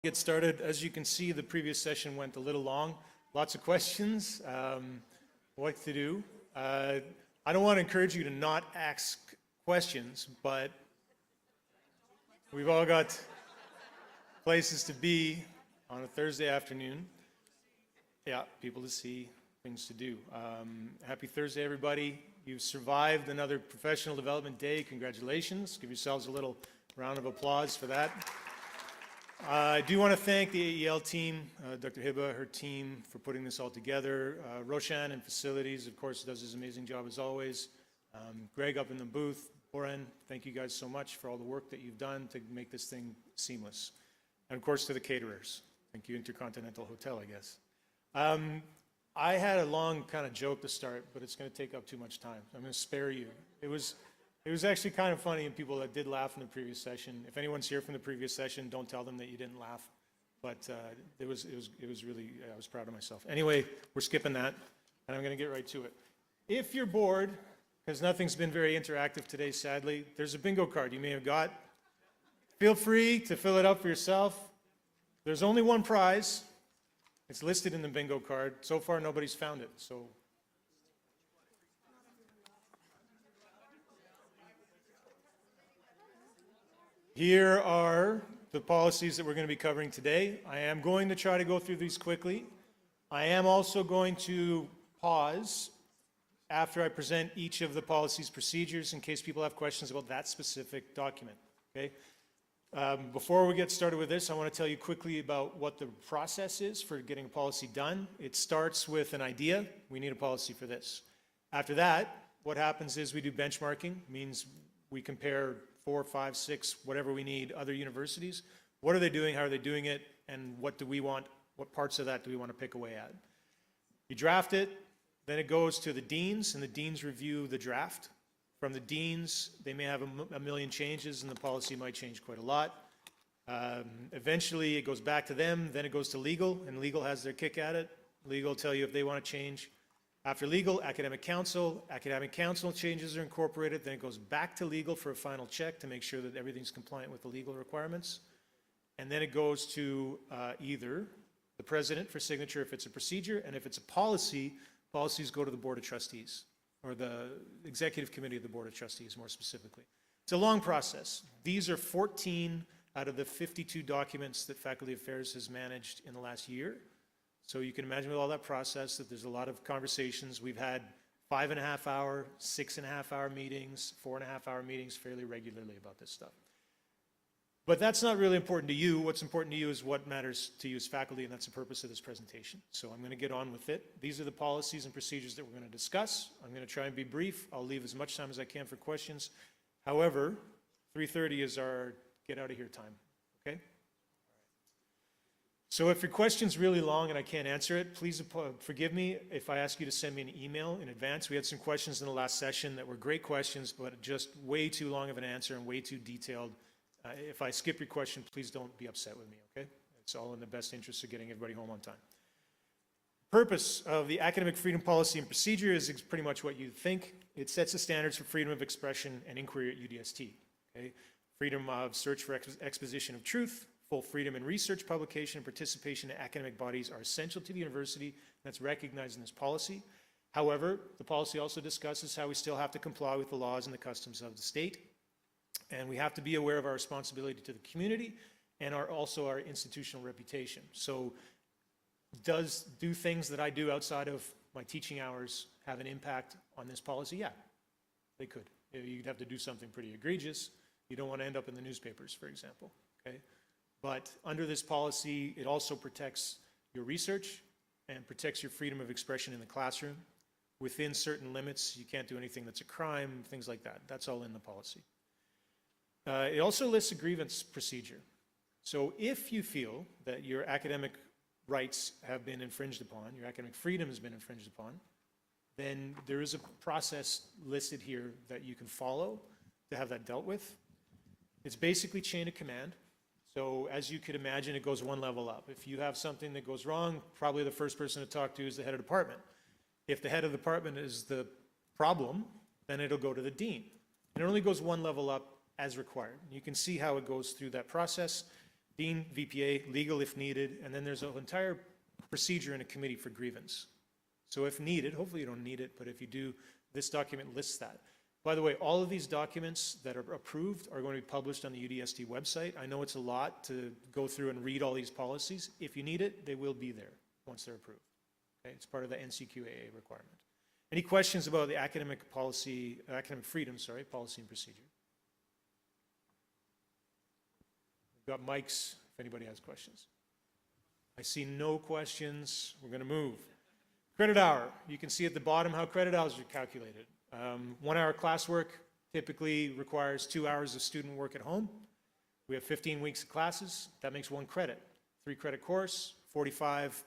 Get started. As you can see, the previous session went a little long. Lots of questions. What to do? I don't want to encourage you to not ask questions, but we've all got places to be on a Thursday afternoon. Yeah, people to see, things to do. Happy Thursday, everybody. You've survived another professional development day. Congratulations. Give yourselves a little round of applause for that. I do want to thank the AEL team, Dr. Hiba, her team, for putting this all together. Roshan in facilities, of course, does his amazing job as always. Greg up in the booth. Oren, thank you guys so much for all the work that you've done to make this thing seamless. And of course to the caterers. Thank you, Intercontinental Hotel, I guess. I had a long kind of joke to start, but it's going to take up too much time. I'm going to spare you. It was actually kind of funny, and people that did laugh in the previous session. If anyone's here from the previous session, don't tell them that you didn't laugh. But it was really, I was proud of myself. Anyway, we're skipping that, and I'm going to get right to it. If you're bored, because nothing's been very interactive today, sadly, there's a bingo card you may have got. Feel free to fill it out for yourself. There's only one prize. It's listed in the bingo card. So far, nobody's found it. So. Here are the policies that we're going to be covering today. I am going to try to go through these quickly. I am also going to pause after I present each of the policies procedures in case people have questions about that specific document. Okay? Before we get started with this, I want to tell you quickly about what the process is for getting a policy done. It starts with an idea. We need a policy for this. After that, what happens is we do benchmarking, means we compare 4, 5, 6, whatever we need, other universities. What are they doing? How are they doing it? And what do we want? What parts of that do we want to pick away at? You draft it, then it goes to the deans, and the deans review the draft. From the deans, they may have a million changes, and the policy might change quite a lot. Eventually, it goes back to them, then it goes to legal, and legal has their kick at it. Legal will tell you if they want to change. After legal, academic council changes are incorporated, then it goes back to legal for a final check to make sure that everything's compliant with the legal requirements. And then it goes to either the president for signature if it's a procedure, and if it's a policy, policies go to the Board of Trustees, or the Executive Committee of the Board of Trustees more specifically. It's a long process. These are 14 out of the 52 documents that Faculty Affairs has managed in the last year. So you can imagine with all that process that there's a lot of conversations. We've had 5.5 hour, 6.5 hour meetings, 4.5 hour meetings fairly regularly about this stuff. But that's not really important to you. What's important to you is what matters to you as faculty, and that's the purpose of this presentation. So I'm going to get on with it. These are the policies and procedures that we're going to discuss. I'm going to try and be brief. I'll leave as much time as I can for questions. However, 3:30 is our get out of here time, okay? So if your question's really long and I can't answer it, please forgive me if I ask you to send me an email in advance. We had some questions in the last session that were great questions, but just way too long of an answer and way too detailed. If I skip your question, please don't be upset with me, okay? It's all in the best interest of getting everybody home on time. Purpose of the Academic Freedom Policy and Procedure is pretty much what you think. It sets the standards for freedom of expression and inquiry at UDST, okay? Freedom of search for exposition of truth, full freedom in research, publication, and participation in academic bodies are essential to the university. That's recognized in this policy. However, the policy also discusses how we still have to comply with the laws and the customs of the state. And we have to be aware of our responsibility to the community and also our institutional reputation. So do things that I do outside of my teaching hours have an impact on this policy? Yeah, they could. You'd have to do something pretty egregious. You don't want to end up in the newspapers, for example, okay? But under this policy, it also protects your research and protects your freedom of expression in the classroom. Within certain limits, you can't do anything that's a crime, things like that. That's all in the policy. It also lists a grievance procedure. So if you feel that your academic rights have been infringed upon, your academic freedom has been infringed upon, then there is a process listed here that you can follow to have that dealt with. It's basically chain of command. So as you could imagine, it goes one level up. If you have something that goes wrong, probably the first person to talk to is the head of department. If the head of the department is the problem, then it'll go to the dean. And it only goes one level up as required. You can see how it goes through that process. Dean, VPA, legal if needed, and then there's an entire procedure in a committee for grievance. So if needed, hopefully you don't need it, but if you do, this document lists that. By the way, all of these documents that are approved are going to be published on the UDST website. I know it's a lot to go through and read all these policies. If you need it, they will be there once they're approved. Okay? It's part of the NCQAA requirement. Any questions about the academic policy, academic freedom, sorry, policy and procedure? We've got mics if anybody has questions. I see no questions. We're going to move. Credit hour. You can see at the bottom how credit hours are calculated. 1 hour classwork typically requires 2 hours of student work at home. We have 15 weeks of classes. That makes 1 credit. 3 credit course, 45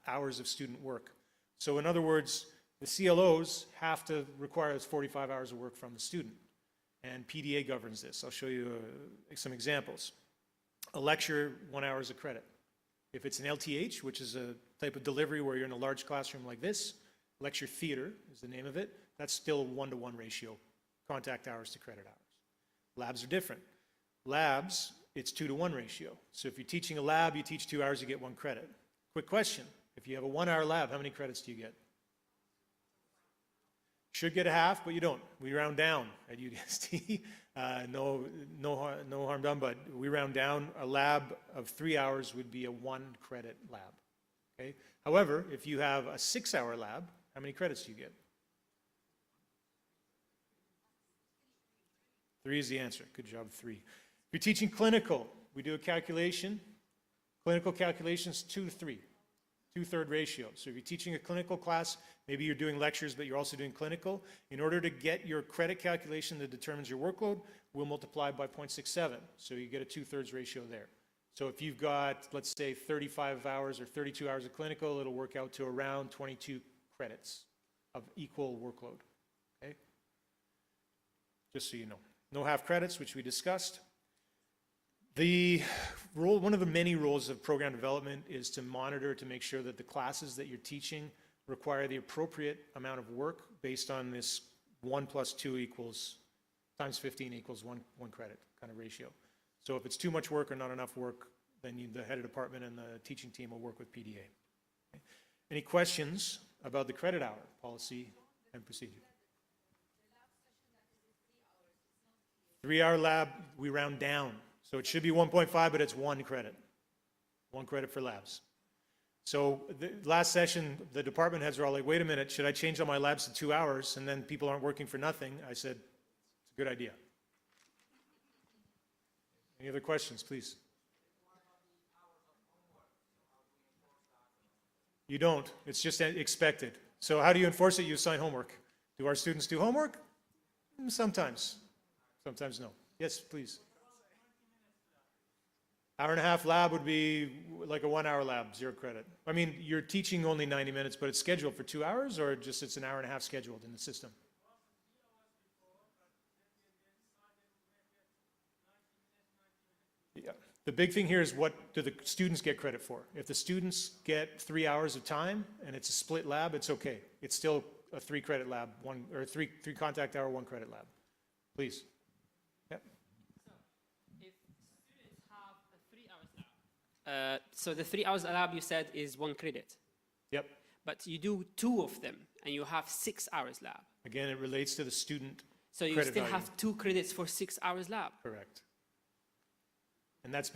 hours of student work. So in other words, the CLOs have to require 45 hours of work from the student. And PDA governs this. I'll show you some examples. A lecture, 1 hour is a credit. If it's an LTH, which is a type of delivery where you're in a large classroom like this, lecture theater is the name of it, that's still a 1-to-1 ratio, contact hours to credit hours. Labs are different. Labs, it's 2-to-1 ratio. So if you're teaching a lab, you teach 2 hours, you get 1 credit. Quick question, if you have a 1-hour lab, how many credits do you get? Should get a half, but you don't. We round down at UDST. No harm done, but we round down. A lab of 3 hours would be a 1-credit lab. Okay? However, if you have a 6-hour lab, how many credits do you get? 3 is the answer. Good job, 3. If you're teaching clinical, we do a calculation. Clinical calculations, 2 to 3. 2/3 ratio. So if you're teaching a clinical class, maybe you're doing lectures, but you're also doing clinical. In order to get your credit calculation that determines your workload, we'll multiply by 0.67. So you get a 2/3 ratio there. So if you've got, let's say, 35 hours or 32 hours of clinical, it'll work out to around 22 credits of equal workload. Okay? Just so you know. No half credits, which we discussed. The role, one of the many roles of program development is to monitor to make sure that the classes that you're teaching require the appropriate amount of work based on this 1 + 2 = times 15 = one credit kind of ratio. So if it's too much work or not enough work, then the head of department and the teaching team will work with PDA. Okay. Any questions about the credit hour policy and procedure? 3-hour lab, we round down. So it should be 1.5, but it's 1 credit. 1 credit for labs. So the last session, the department heads were all like, wait a minute, should I change all my labs to 2 hours and then people aren't working for nothing? I said, it's a good idea. Any other questions, please? You don't. It's just expected. So how do you enforce it? You assign homework. Do our students do homework? Sometimes. Sometimes no. Yes, please. Hour-and-a-half lab would be like a 1-hour lab, 0 credit. I mean, you're teaching only 90 minutes, but it's scheduled for 2 hours, or just it's an hour-and-a-half scheduled in the system? Yeah. The big thing here is what do the students get credit for? If the students get 3 hours of time and it's a split lab, it's okay. It's still a 3-credit lab, three contact hour, 1 credit lab. Please. So the 3 hours lab you said is 1 credit. Yep. But you do 2 of them and you have 6 hours lab. Again, it relates to the student. So you still have 2 credits for 6 hours lab. Correct. And that's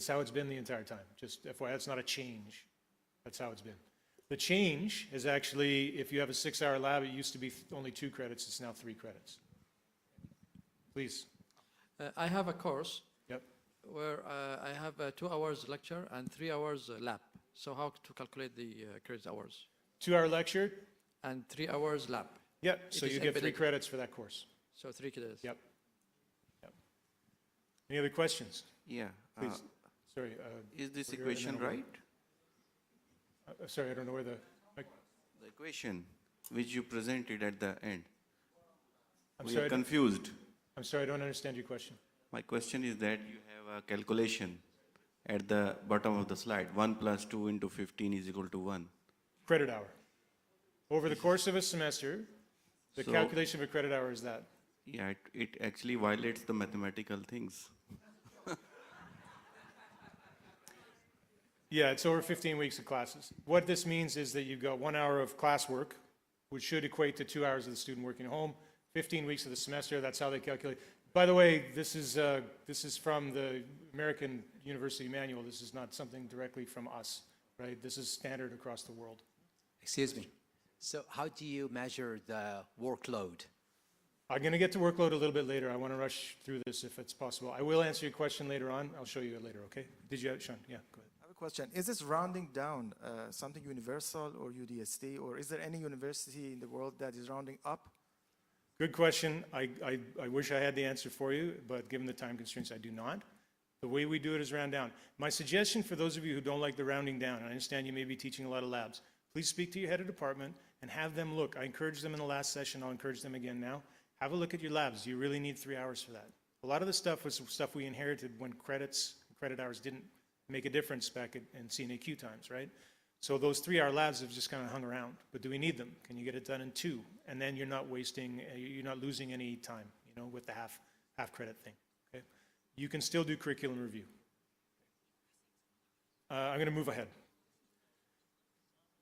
how it's been the entire time. Just FYI, that's not a change. That's how it's been. The change is actually, if you have a 6-hour lab, it used to be only 2 credits, it's now 3 credits. Please. I have a course. Yep. Where I have 2 hours lecture and 3 hours lab. So how to calculate the credit hours? 2-hour lecture? And 3 hours lab. Yep, so you get 3 credits for that course. So 3 credits. Yep. Yep. Any other questions? Yeah. Please. Sorry. Is this equation right? Sorry, I don't know where the equation which you presented at the end. We are confused. I'm sorry, I don't understand your question. My question is that you have a calculation at the bottom of the slide. 1 + 2 × 15 = 1. Credit hour. Over the course of a semester, the So- calculation of a credit hour is that. Yeah, it actually violates the mathematical things. Yeah, it's over 15 weeks of classes. What this means is that you've got 1 hour of classwork, which should equate to 2 hours of the student working at home, 15 weeks of the semester, that's how they calculate. By the way, this is from the American University Manual. This is not something directly from us, right? This is standard across the world. Excuse me. So how do you measure the workload? I'm going to get to workload a little bit later. I want to rush through this if it's possible. I will answer your question later on. I'll show you it later, okay? Did you have, Sean? Yeah, go ahead. I have a question. Is this rounding down something universal or UDST, or is there any university in the world that is rounding up? Good question. I wish I had the answer for you, but given the time constraints, I do not. The way we do it is round down. My suggestion for those of you who don't like the rounding down, and I understand you may be teaching a lot of labs, please speak to your head of department and have them look. I encouraged them in the last session. I'll encourage them again now. Have a look at your labs. You really need 3 hours for that. A lot of the stuff was stuff we inherited when credit hours didn't make a difference back in CNAQ times, right? So those 3-hour labs have just kind of hung around. But do we need them? Can you get it done in 2? And then you're not wasting, you're not losing any time, you know, with the half credit thing, okay? You can still do curriculum review. I'm going to move ahead.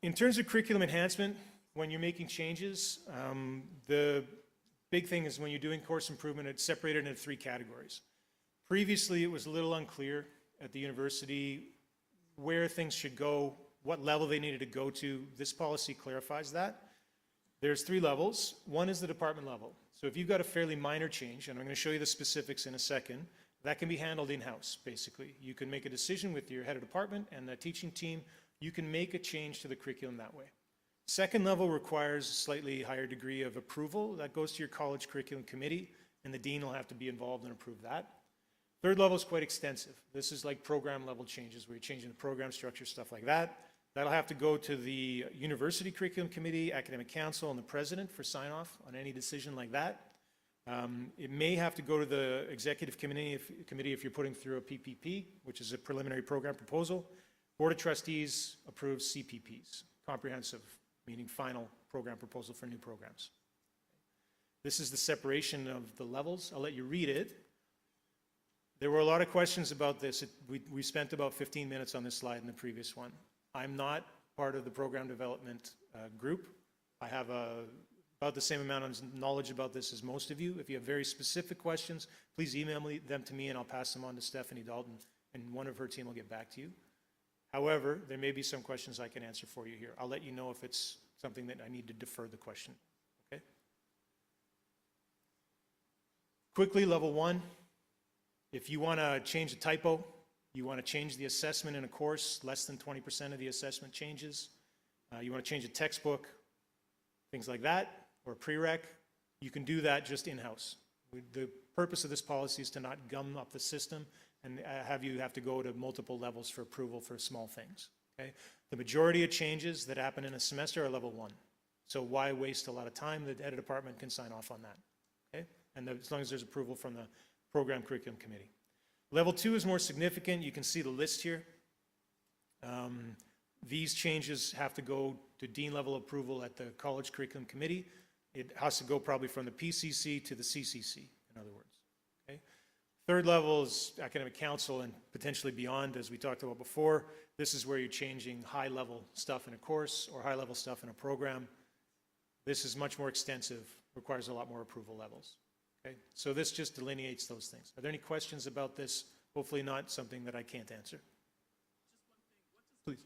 In terms of curriculum enhancement, when you're making changes, the big thing is when you're doing course improvement, it's separated into 3 categories. Previously, it was a little unclear at the university where things should go, what level they needed to go to. This policy clarifies that. There's 3 levels. One is the department level. So if you've got a fairly minor change, and I'm going to show you the specifics in a second, that can be handled in-house, basically. You can make a decision with your head of department and the teaching team. You can make a change to the curriculum that way. Second level requires a slightly higher degree of approval. That goes to your college curriculum committee, and the dean will have to be involved and approve that. Third level is quite extensive. This is like program level changes where you're changing the program structure, stuff like that. That'll have to go to the university curriculum committee, academic council, and the president for sign-off on any decision like that. It may have to go to the executive committee if you're putting through a PPP, which is a preliminary program proposal. Board of Trustees approves CPPs, comprehensive, meaning final program proposal for new programs. This is the separation of the levels. I'll let you read it. There were a lot of questions about this. We spent about 15 minutes on this slide in the previous one. I'm not part of the program development group. I have about the same amount of knowledge about this as most of you. If you have very specific questions, please email them to me and I'll pass them on to Stephanie Dalton and one of her team will get back to you. However, there may be some questions I can answer for you here. I'll let you know if it's something that I need to defer the question, okay? Quickly, level 1. If you want to change a typo, you want to change the assessment in a course, less than 20% of the assessment changes, you want to change a textbook, things like that, or a prereq, you can do that just in-house. The purpose of this policy is to not gum up the system and have to go to multiple levels for approval for small things, okay? The majority of changes that happen in a semester are level 1. So why waste a lot of time? The head of department can sign off on that, okay? And as long as there's approval from the program curriculum committee. Level 2 is more significant. You can see the list here. These changes have to go to dean level approval at the college curriculum committee. It has to go probably from the PCC to the CCC, in other words. Okay? Third level is academic council and potentially beyond, as we talked about before. This is where you're changing high level stuff in a course or high level stuff in a program. This is much more extensive, requires a lot more approval levels. Okay, so this just delineates those things. Are there any questions about this? Hopefully not something that I can't answer. Please.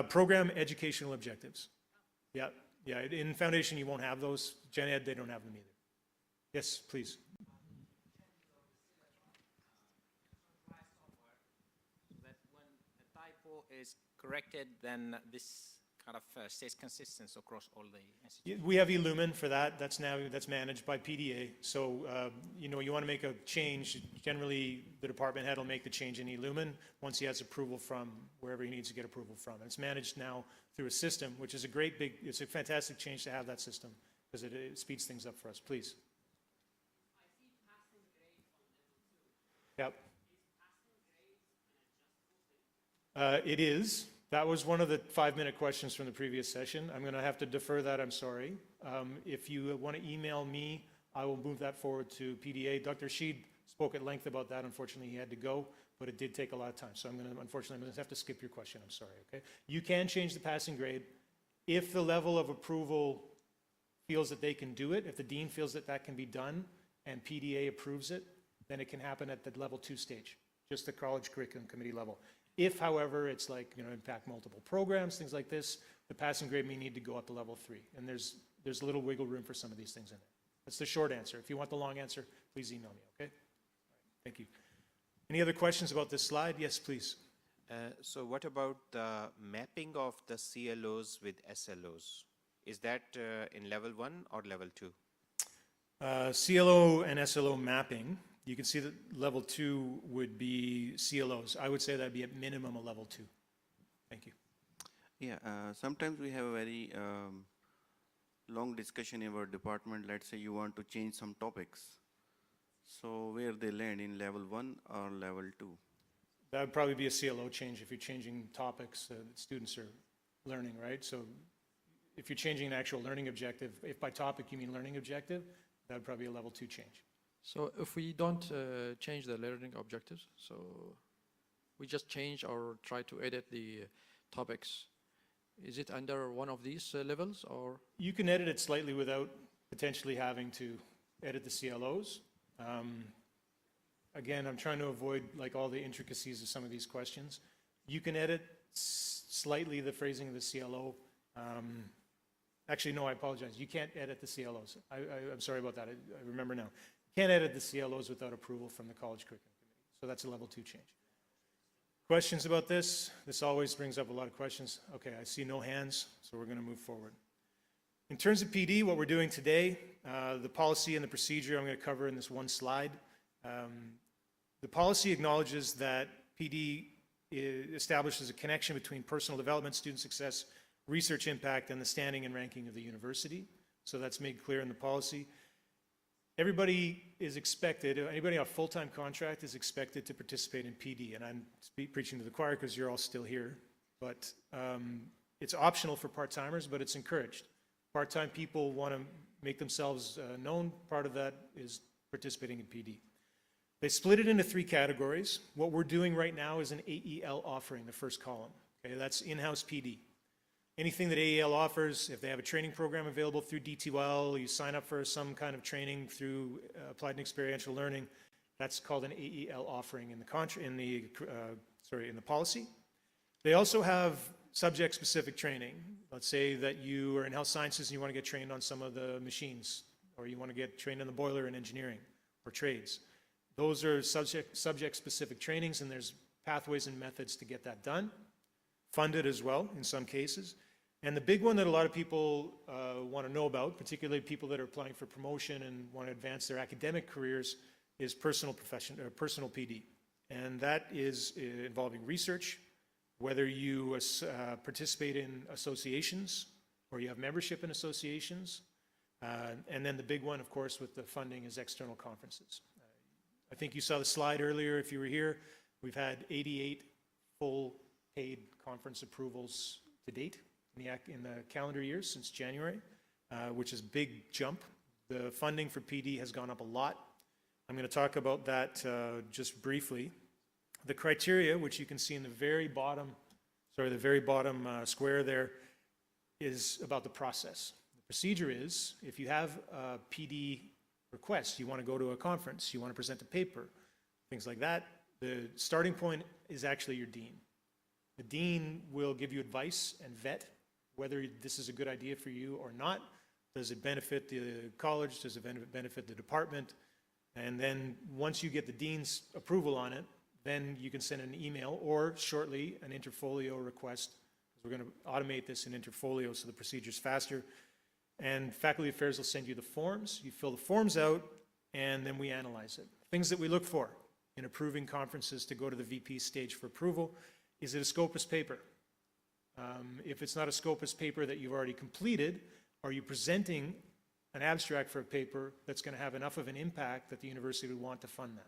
Program educational objectives. Yeah, in foundation you won't have those. Gen Ed, they don't have them either. Yes, please. That when a typo is corrected, then this kind of stays consistent across all the institutions. We have eLumen for that. That's managed by PDA. So, you want to make a change. Generally, the department head will make the change in eLumen once he has approval from wherever he needs to get approval from. And it's managed now through a system, which is it's a fantastic change to have that system because it speeds things up for us. Please. Yep. It is. That was one of the 5-minute questions from the previous session. I'm going to have to defer that, I'm sorry. If you want to email me, I will move that forward to PDA. Dr. Sheed spoke at length about that. Unfortunately, he had to go, but it did take a lot of time. So unfortunately, I'm going to have to skip your question. I'm sorry, okay? You can change the passing grade if the level of approval feels that they can do it, if the dean feels that that can be done and PDA approves it, then it can happen at the level 2 stage, just the college curriculum committee level. If, however, it's like, impact multiple programs, things like this, the passing grade may need to go up to level 3. And there's a little wiggle room for some of these things in there. That's the short answer. If you want the long answer, please email me, okay? All right, thank you. Any other questions about this slide? Yes, please. So what about the mapping of the CLOs with SLOs? Is that in level 1 or level 2? CLO and SLO mapping, you can see that level 2 would be CLOs. I would say that'd be at minimum a level 2. Thank you. Yeah, sometimes we have a very long discussion in our department. Let's say you want to change some topics. So where they land, in level 1 or level 2? That would probably be a CLO change if you're changing topics that students are learning, right? So if you're changing an actual learning objective, if by topic you mean learning objective, that would probably be a level 2 change. So if we don't change the learning objectives, so we just change or try to edit the topics, is it under one of these levels or? You can edit it slightly without potentially having to edit the CLOs. Again, I'm trying to avoid like all the intricacies of some of these questions. You can edit slightly the phrasing of the CLO. Actually, no, I apologize. You can't edit the CLOs. I'm sorry about that. I remember now. You can't edit the CLOs without approval from the College Curriculum Committee. So that's a level 2 change. Questions about this? This always brings up a lot of questions. Okay, I see no hands, so we're going to move forward. In terms of PD, what we're doing today, the policy and the procedure I'm going to cover in this one slide. The policy acknowledges that PD establishes a connection between personal development, student success, research impact, and the standing and ranking of the university. So that's made clear in the policy. Everybody is expected, anybody on a full-time contract is expected to participate in PD, and I'm preaching to the choir because you're all still here, but it's optional for part-timers, but it's encouraged. Part-time people want to make themselves known. Part of that is participating in PD. They split it into 3 categories. What we're doing right now is an AEL offering, the first column. Okay, that's in-house PD. Anything that AEL offers, if they have a training program available through D2L, you sign up for some kind of training through applied and experiential learning, that's called an AEL offering in the policy. They also have subject-specific training. Let's say that you are in health sciences and you want to get trained on some of the machines, or you want to get trained on the boiler in engineering or trades. Those are subject-specific trainings, and there's pathways and methods to get that done. Funded as well in some cases. And the big one that a lot of people want to know about, particularly people that are applying for promotion and want to advance their academic careers, is personal PD. And that is involving research, whether you participate in associations or you have membership in associations. And then the big one, of course, with the funding is external conferences. I think you saw the slide earlier if you were here. We've had 88 full paid conference approvals to date in the calendar year since January, which is a big jump. The funding for PD has gone up a lot. I'm going to talk about that just briefly. The criteria, which you can see in the very bottom square there, is about the process. The procedure is, if you have a PD request, you want to go to a conference, you want to present a paper, things like that, the starting point is actually your dean. The dean will give you advice and vet whether this is a good idea for you or not. Does it benefit the college? Does it benefit the department? And then once you get the dean's approval on it, then you can send an email or shortly an interfolio request. We're going to automate this in interfolio so the procedure's faster. And faculty affairs will send you the forms. You fill the forms out, and then we analyze it. Things that we look for in approving conferences to go to the VP stage for approval. Is it a Scopus paper? If it's not a Scopus paper that you've already completed, are you presenting an abstract for a paper that's going to have enough of an impact that the university would want to fund that?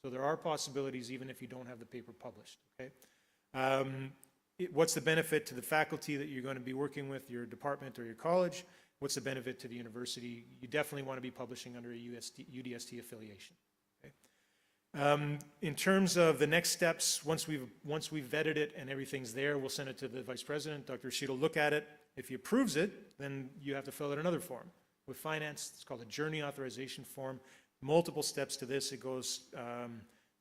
So there are possibilities even if you don't have the paper published. Okay? What's the benefit to the faculty that you're going to be working with, your department or your college? What's the benefit to the university? You definitely want to be publishing under a UDST affiliation. Okay? In terms of the next steps, once we've vetted it and everything's there, we'll send it to the Vice President. Dr. Rashid will look at it. If he approves it, then you have to fill out another form. With finance, it's called a journey authorization form. Multiple steps to this. It goes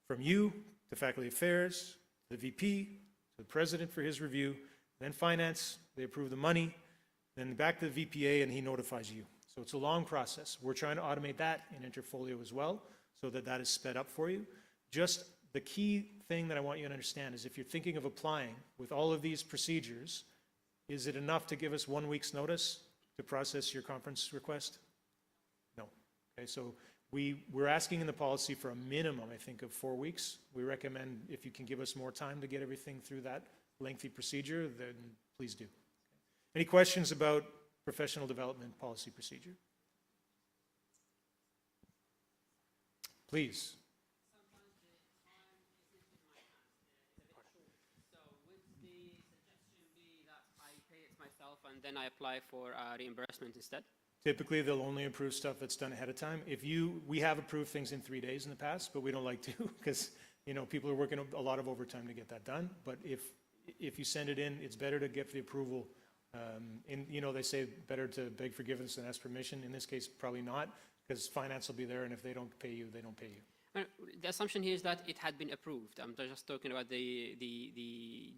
from you to faculty affairs, the VP, to the president for his review, then finance, they approve the money, then back to the VPA and he notifies you. So it's a long process. We're trying to automate that in Interfolio as well, so that that is sped up for you. Just the key thing that I want you to understand is if you're thinking of applying with all of these procedures, is it enough to give us 1 week's notice to process your conference request? No. Okay, so we're asking in the policy for a minimum, I think, of 4 weeks. We recommend if you can give us more time to get everything through that lengthy procedure, then please do. Any questions about professional development policy procedure? Please. So would the suggestion be that I pay it myself and then I apply for reimbursement instead? Typically, they'll only approve stuff that's done ahead of time. We have approved things in 3 days in the past, but we don't like to because, people are working a lot of overtime to get that done. But if you send it in, it's better to get the approval. They say better to beg forgiveness than ask permission. In this case, probably not, because finance will be there, and if they don't pay you, they don't pay you. The assumption here is that it had been approved. I'm just talking about the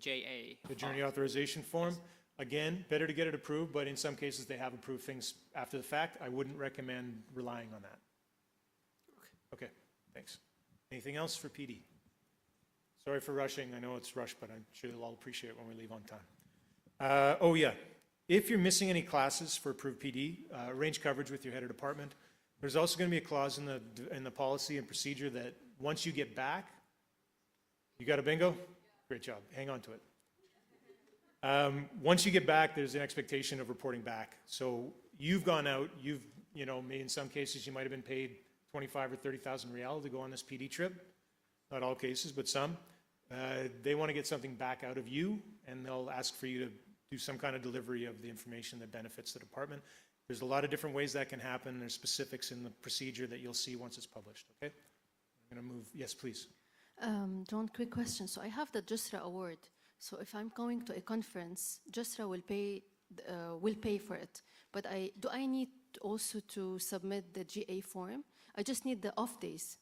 JA. The journey authorization form, again, better to get it approved, but in some cases, they have approved things after the fact. I wouldn't recommend relying on that. Okay, thanks. Anything else for PD? Sorry for rushing. I know it's rushed, but I'm sure you'll all appreciate it when we leave on time. Oh yeah, if you're missing any classes for approved PD, arrange coverage with your head of department. There's also going to be a clause in the policy and procedure that once you get back, you got a bingo? Great job. Hang on to it. Once you get back, there's an expectation of reporting back. So you've gone out, maybe in some cases you might have been paid 25 or 30,000 real to go on this PD trip. Not all cases, but some. They want to get something back out of you, and they'll ask for you to do some kind of delivery of the information that benefits the department. There's a lot of different ways that can happen. There's specifics in the procedure that you'll see once it's published, okay? I'm going to move. Yes, please. John, quick question. So I have the JUSRA award. So if I'm going to a conference, JUSRA will pay for it. But do I need also to submit the GA form? I just need the off days.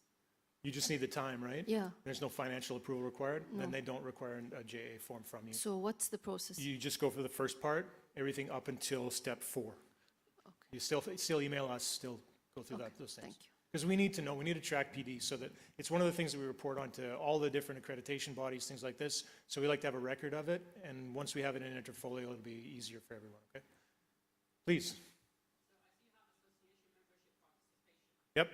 You just need the time, right? Yeah. There's no financial approval required, No. and they don't require a JA form from you. So what's the process? You just go for the first part, everything up until step 4. Okay. You still email us, still go through Okay, those things. thank you. Because we need to know, we need to track PD so that it's one of the things that we report on to all the different accreditation bodies, things like this. So we like to have a record of it, and once we have it in Interfolio, it'll be easier for everyone, okay? Please. Yep.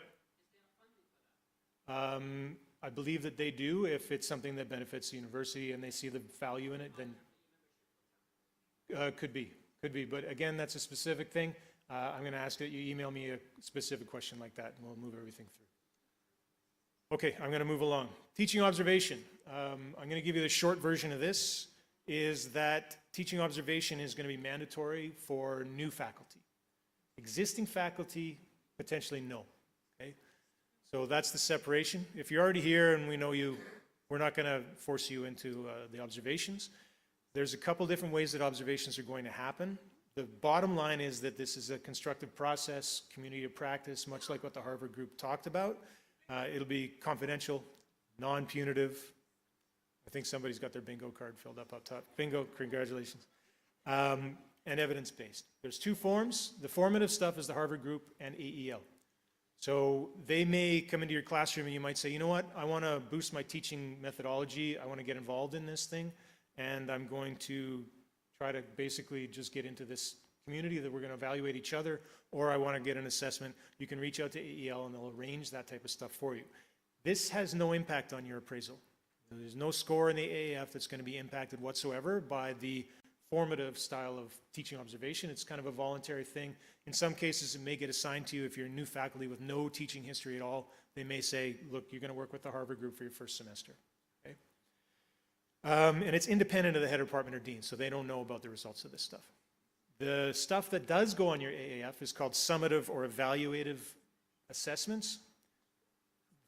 I believe that they do. If it's something that benefits the university and they see the value in it, then could be. But again, that's a specific thing. I'm going to ask that you email me a specific question like that, and we'll move everything through. Okay, I'm going to move along. Teaching observation. I'm going to give you the short version of this, is that teaching observation is going to be mandatory for new faculty. Existing faculty, potentially no. Okay? So that's the separation. If you're already here and we know you, we're not going to force you into the observations. There's a couple different ways that observations are going to happen. The bottom line is that this is a constructive process, community of practice, much like what the Harvard group talked about. It'll be confidential, non-punitive. I think somebody's got their bingo card filled up top. Bingo, congratulations. And evidence-based. There's 2 forms. The formative stuff is the Harvard group and AEL. So they may come into your classroom and you might say, you know what, I want to boost my teaching methodology. I want to get involved in this thing. And I'm going to try to basically just get into this community that we're going to evaluate each other, or I want to get an assessment. You can reach out to AEL and they'll arrange that type of stuff for you. This has no impact on your appraisal. There's no score in the AAF that's going to be impacted whatsoever by the formative style of teaching observation. It's kind of a voluntary thing. In some cases, it may get assigned to you if you're new faculty with no teaching history at all. They may say, look, you're going to work with the Harvard group for your first semester. Okay? And it's independent of the head of department or dean, so they don't know about the results of this stuff. The stuff that does go on your AAF is called summative or evaluative assessments.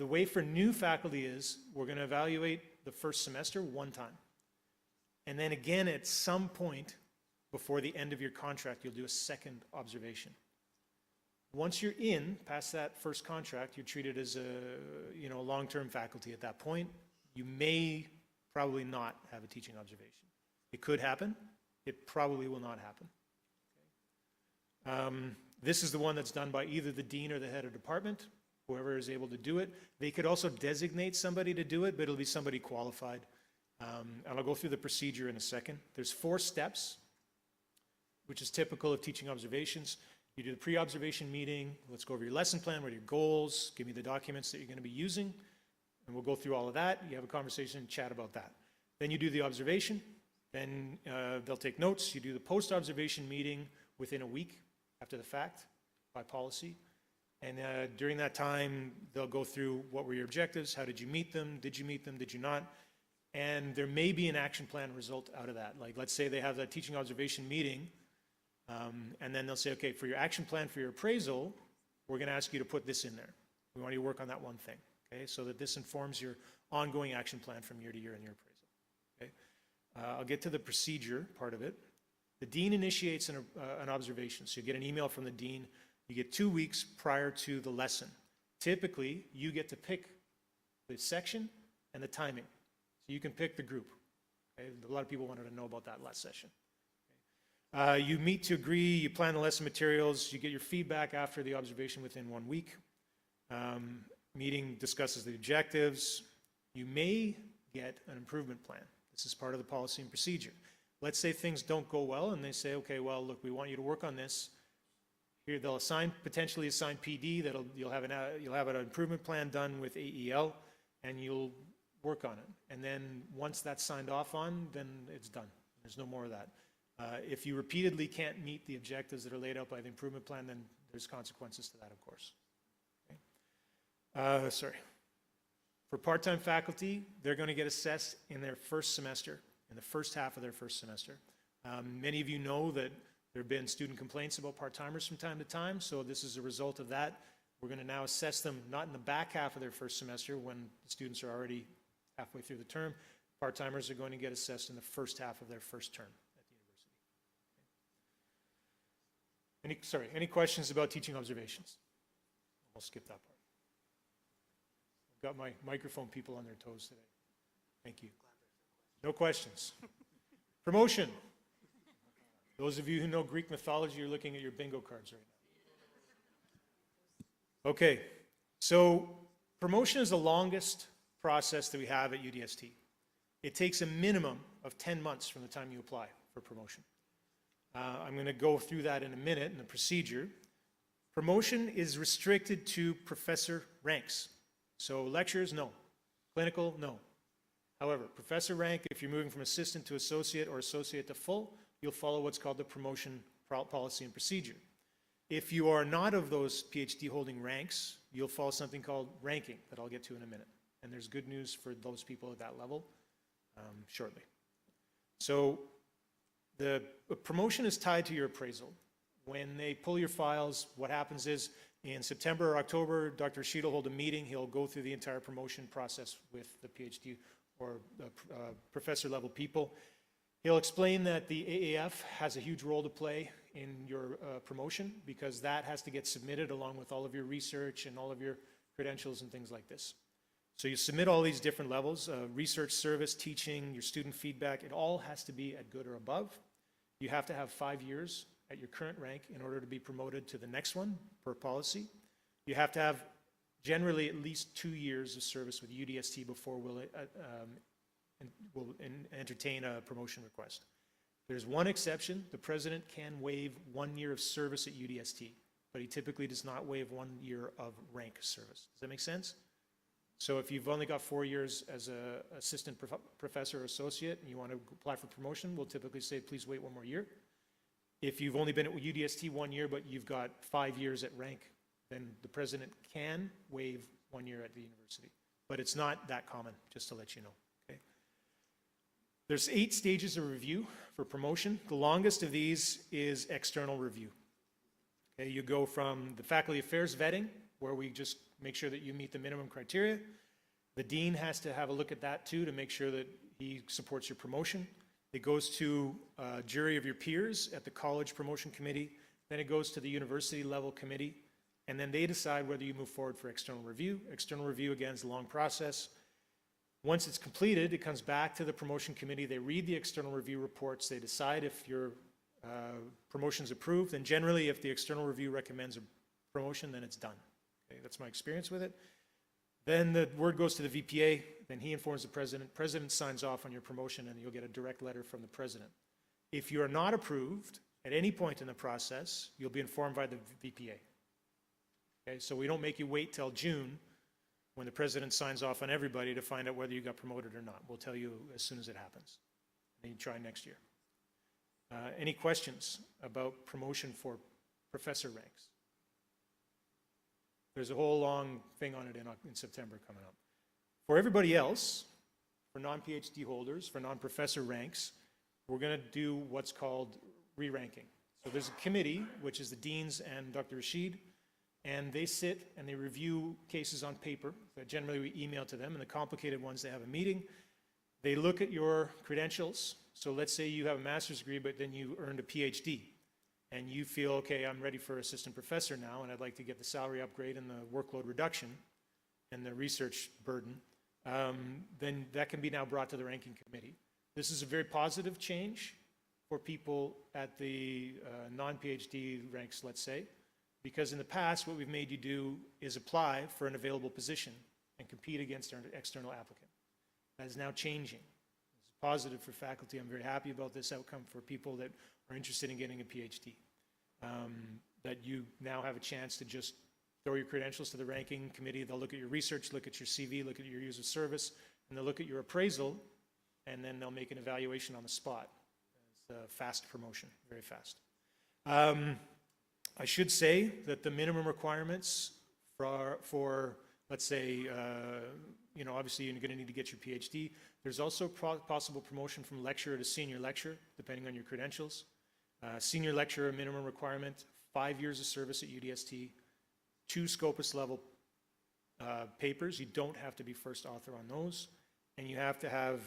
The way for new faculty is we're going to evaluate the first semester one time. And then again, at some point before the end of your contract, you'll do a second observation. Once you're in, past that first contract, you're treated as a long-term faculty at that point. You may probably not have a teaching observation. It could happen. It probably will not happen. This is the one that's done by either the dean or the head of department, whoever is able to do it. They could also designate somebody to do it, but it'll be somebody qualified. And I'll go through the procedure in a second. There's 4 steps, which is typical of teaching observations. You do the pre-observation meeting. Let's go over your lesson plan, what are your goals, give me the documents that you're going to be using, and we'll go through all of that. You have a conversation and chat about that. Then you do the observation. Then they'll take notes. You do the post-observation meeting within a week after the fact by policy. And during that time, they'll go through what were your objectives, how did you meet them, did you meet them, did you not? And there may be an action plan result out of that. Like, let's say they have that teaching observation meeting, and then they'll say, okay, for your action plan for your appraisal, we're going to ask you to put this in there. We want you to work on that one thing, okay? So that this informs your ongoing action plan from year to year in your appraisal, okay? I'll get to the procedure part of it. The dean initiates an observation. So you get an email from the dean. You get 2 weeks prior to the lesson. Typically, you get to pick the section and the timing. So you can pick the group. Okay? A lot of people wanted to know about that last session. Okay? You meet to agree, you plan the lesson materials, you get your feedback after the observation within 1 week. Meeting discusses the objectives. You may get an improvement plan. This is part of the policy and procedure. Let's say things don't go well and they say, okay, well, look, we want you to work on this. Here they'll potentially assign PD, you'll have an improvement plan done with AEL, and you'll work on it. And then once that's signed off on, then it's done. There's no more of that. If you repeatedly can't meet the objectives that are laid out by the improvement plan, then there's consequences to that, of course. Okay. For part-time faculty, they're going to get assessed in their first semester, in the first half of their first semester. Many of you know that there have been student complaints about part-timers from time to time, so this is a result of that. We're going to now assess them not in the back half of their first semester when the students are already halfway through the term. Part-timers are going to get assessed in the first half of their first term at the university. Any questions about teaching observations? I'll skip that part. I've got my microphone people on their toes today. Thank you. No questions. Promotion. Those of you who know Greek mythology, you're looking at your bingo cards right now. Okay, so promotion is the longest process that we have at UDST. It takes a minimum of 10 months from the time you apply for promotion. I'm going to go through that in a minute in the procedure. Promotion is restricted to professor ranks. So lectures, no. Clinical, no. However, professor rank, if you're moving from assistant to associate or associate to full, you'll follow what's called the promotion policy and procedure. If you are not of those PhD holding ranks, you'll follow something called ranking that I'll get to in a minute. And there's good news for those people at that level shortly. So the promotion is tied to your appraisal. When they pull your files, what happens is in September or October, Dr. Rashid will hold a meeting. He'll go through the entire promotion process with the PhD or professor level people. He'll explain that the AAF has a huge role to play in your promotion because that has to get submitted along with all of your research and all of your credentials and things like this. So you submit all these different levels, research, service, teaching, your student feedback, it all has to be at good or above. You have to have 5 years at your current rank in order to be promoted to the next one per policy. You have to have generally at least 2 years of service with UDST before we'll entertain a promotion request. There's one exception. The president can waive 1 year of service at UDST, but he typically does not waive 1 year of rank service. Does that make sense? So if you've only got 4 years as an assistant professor or associate and you want to apply for promotion, we'll typically say, please wait 1 more year. If you've only been at UDST 1 year, but you've got 5 years at rank, then the president can waive 1 year at the university. But it's not that common, just to let you know. Okay? There's 8 stages of review for promotion. The longest of these is external review. Okay, you go from the faculty affairs vetting, where we just make sure that you meet the minimum criteria. The dean has to have a look at that too, to make sure that he supports your promotion. It goes to a jury of your peers at the college promotion committee, then it goes to the university level committee, and then they decide whether you move forward for external review. External review, again, is a long process. Once it's completed, it comes back to the promotion committee. They read the external review reports. They decide if your promotion's approved. And generally, if the external review recommends a promotion, then it's done. Okay, that's my experience with it. Then the word goes to the VPA. Then he informs the president. President signs off on your promotion, and you'll get a direct letter from the president. If you are not approved at any point in the process, you'll be informed by the VPA. Okay, so we don't make you wait till June when the president signs off on everybody to find out whether you got promoted or not. We'll tell you as soon as it happens. And you try next year. Any questions about promotion for professor ranks? There's a whole long thing on it in September coming up. For everybody else, for non-PhD holders, for non-professor ranks, we're going to do what's called re-ranking. So there's a committee, which is the deans and Dr. Rashid, and they sit and they review cases on paper that generally we email to them, and the complicated ones, they have a meeting. They look at your credentials. So let's say you have a master's degree, but then you earned a PhD, and you feel, okay, I'm ready for assistant professor now, and I'd like to get the salary upgrade and the workload reduction and the research burden, then that can be now brought to the ranking committee. This is a very positive change for people at the non-PhD ranks, let's say, because in the past, what we've made you do is apply for an available position and compete against our external applicant. That is now changing. It's positive for faculty. I'm very happy about this outcome for people that are interested in getting a PhD. That you now have a chance to just throw your credentials to the ranking committee. They'll look at your research, look at your CV, look at your years of service, and they'll look at your appraisal, and then they'll make an evaluation on the spot. It's a fast promotion, very fast. I should say that the minimum requirements for let's say, obviously you're going to need to get your PhD. There's also possible promotion from lecturer to senior lecturer, depending on your credentials. Senior lecturer minimum requirement, 5 years of service at UDST, 2 Scopus level papers. You don't have to be first author on those, and you have to have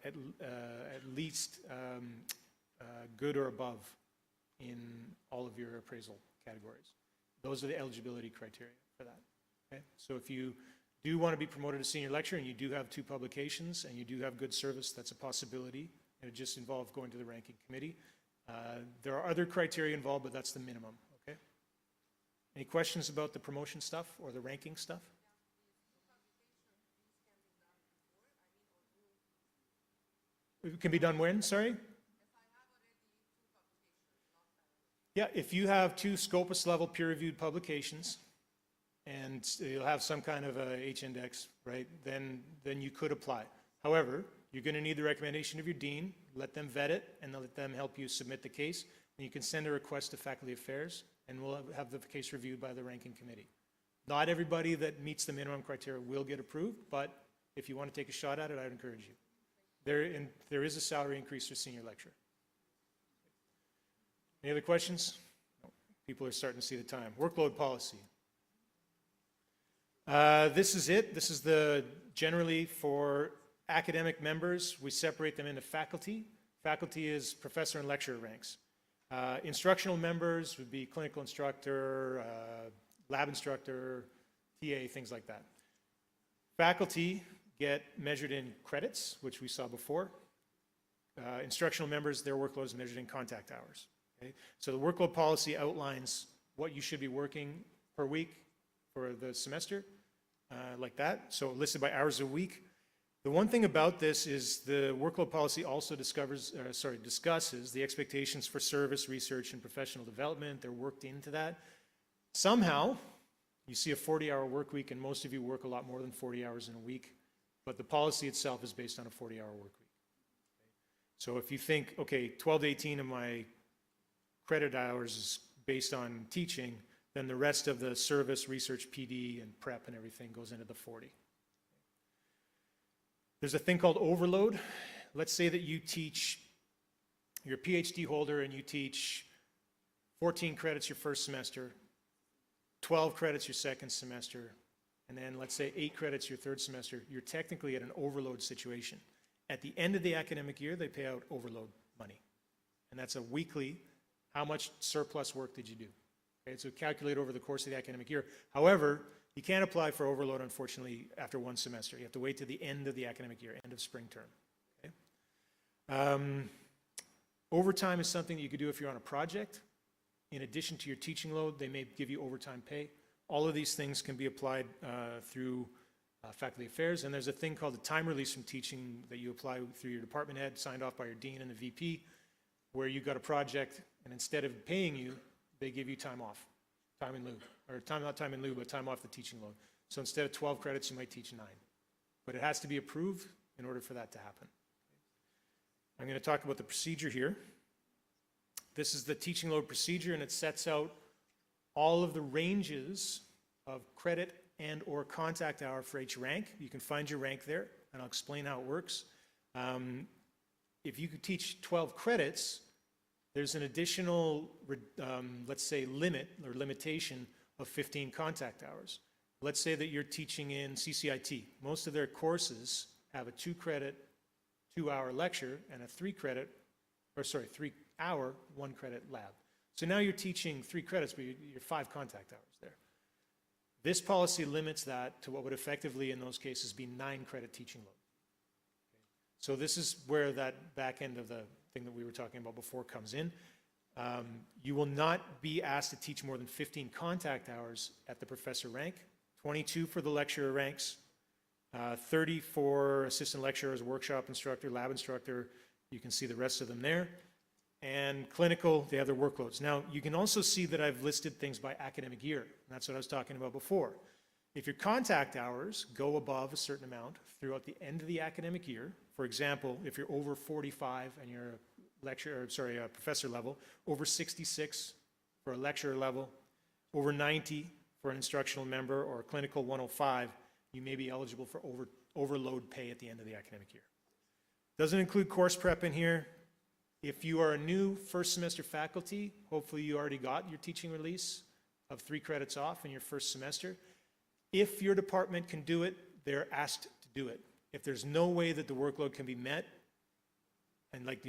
at least good or above in all of your appraisal categories. Those are the eligibility criteria for that. Okay? So if you do want to be promoted to senior lecturer and you do have 2 publications and you do have good service, that's a possibility. It just involves going to the ranking committee. There are other criteria involved, but that's the minimum. Okay? Any questions about the promotion stuff or the ranking stuff? It can be done when, sorry? Yeah, if you have 2 Scopus level peer-reviewed publications, and you'll have some kind of a H-index, right, then you could apply. However, you're going to need the recommendation of your dean, let them vet it, and let them help you submit the case. And you can send a request to Faculty Affairs, and we'll have the case reviewed by the ranking committee. Not everybody that meets the minimum criteria will get approved, but if you want to take a shot at it, I'd encourage you. There is a salary increase for senior lecturer. Any other questions? People are starting to see the time. Workload policy. This is it. This is generally for academic members. We separate them into faculty. Faculty is professor and lecturer ranks. Instructional members would be clinical instructor, lab instructor, TA, things like that. Faculty get measured in credits, which we saw before. Instructional members, their workload is measured in contact hours. Okay? So the workload policy outlines what you should be working per week for the semester, like that. So listed by hours a week. The one thing about this is the workload policy also discusses the expectations for service, research, and professional development. They're worked into that. Somehow, you see a 40-hour work week, and most of you work a lot more than 40 hours in a week, but the policy itself is based on a 40-hour work week. So if you think, okay, 12 to 18 of my credit hours is based on teaching, then the rest of the service, research, PD, and prep and everything goes into the 40. There's a thing called overload. Let's say that you teach, you're a PhD holder and you teach 14 credits your first semester, 12 credits your second semester, and then let's say 8 credits your third semester, you're technically at an overload situation. At the end of the academic year, they pay out overload money. And that's a weekly, how much surplus work did you do? Okay, so calculate over the course of the academic year. However, you can't apply for overload, unfortunately, after one semester. You have to wait to the end of the academic year, end of spring term. Okay? Overtime is something that you could do if you're on a project. In addition to your teaching load, they may give you overtime pay. All of these things can be applied through faculty affairs, and there's a thing called the time release from teaching that you apply through your department head, signed off by your dean and the VP, where you got a project, and instead of paying you, they give you time off, time in lieu, or time, not time in lieu, but time off the teaching load. So instead of 12 credits, you might teach 9. But it has to be approved in order for that to happen. I'm going to talk about the procedure here. This is the teaching load procedure, and it sets out all of the ranges of credit and or contact hour for each rank. You can find your rank there, and I'll explain how it works. If you could teach 12 credits, there's an additional, let's say, limit or limitation of 15 contact hours. Let's say that you're teaching in CCIT. Most of their courses have a 2-credit, 2-hour lecture and a 3-credit, or sorry, 3-hour, 1-credit lab. So now you're teaching 3 credits, but you're 5 contact hours there. This policy limits that to what would effectively, in those cases, be 9-credit teaching load. So this is where that back end of the thing that we were talking about before comes in. You will not be asked to teach more than 15 contact hours at the professor rank, 22 for the lecturer ranks, 30 for assistant lecturers, workshop instructor, lab instructor. You can see the rest of them there. And clinical, they have their workloads. Now, you can also see that I've listed things by academic year. And that's what I was talking about before. If your contact hours go above a certain amount throughout the end of the academic year, for example, if you're over 45 and you're a professor level, over 66 for a lecturer level, over 90 for an instructional member, or a clinical 105, you may be eligible for overload pay at the end of the academic year. Doesn't include course prep in here. If you are a new first semester faculty, hopefully you already got your teaching release of 3 credits off in your first semester. If your department can do it, they're asked to do it. If there's no way that the workload can be met, and like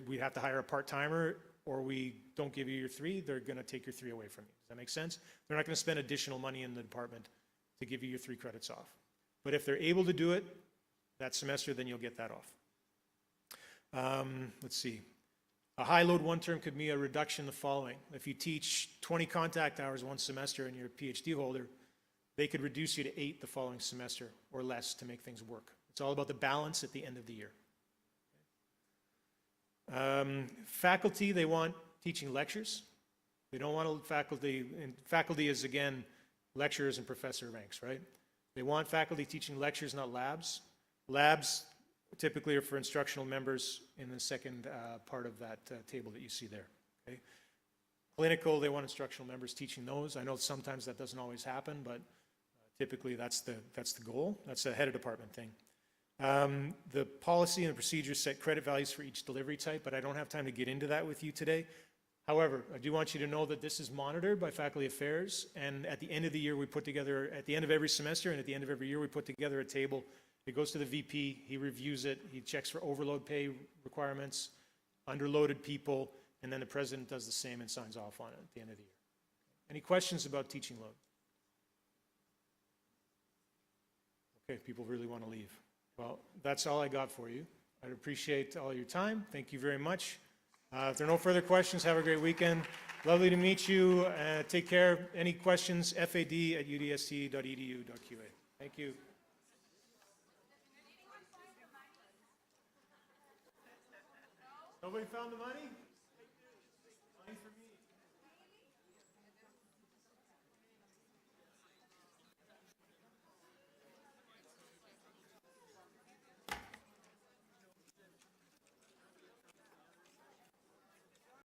we have to hire a part-timer, or we don't give you your 3, they're going to take your 3 away from you. Does that make sense? They're not going to spend additional money in the department to give you your 3 credits off. But if they're able to do it that semester, then you'll get that off. Let's see. A high load one term could be a reduction in the following. If you teach 20 contact hours one semester and you're a PhD holder, they could reduce you to 8 the following semester or less to make things work. It's all about the balance at the end of the year. Faculty, they want teaching lectures. They don't want faculty, and faculty is again lecturers and professor ranks, right? They want faculty teaching lectures, not labs. Labs typically are for instructional members in the second part of that table that you see there. Okay? Clinical, they want instructional members teaching those. I know sometimes that doesn't always happen, but typically that's the goal. That's a head of department thing. The policy and the procedures set credit values for each delivery type, but I don't have time to get into that with you today. However, I do want you to know that this is monitored by faculty affairs, and at the end of the year, we put together, at the end of every semester and at the end of every year, we put together a table. It goes to the VP, he reviews it, he checks for overload pay requirements, underloaded people, and then the president does the same and signs off on it at the end of the year. Any questions about teaching load? Okay, people really want to leave. Well, that's all I got for you. I'd appreciate all your time. Thank you very much. If there are no further questions, have a great weekend. Lovely to meet you. Take care. Any questions, fad@udst.edu.qa. Thank you. Nobody found the money? Money for me?